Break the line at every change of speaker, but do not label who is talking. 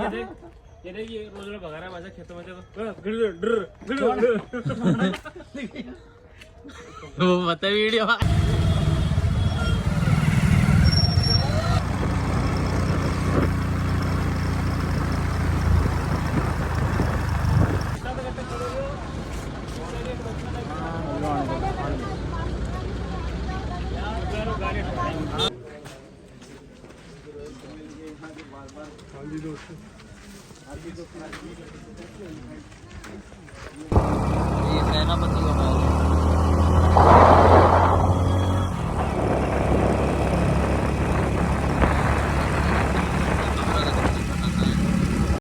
ये देखिए रोज रोज भगा रहा है वैसे खेतों में से
वो बता वीडियो ये सेनापति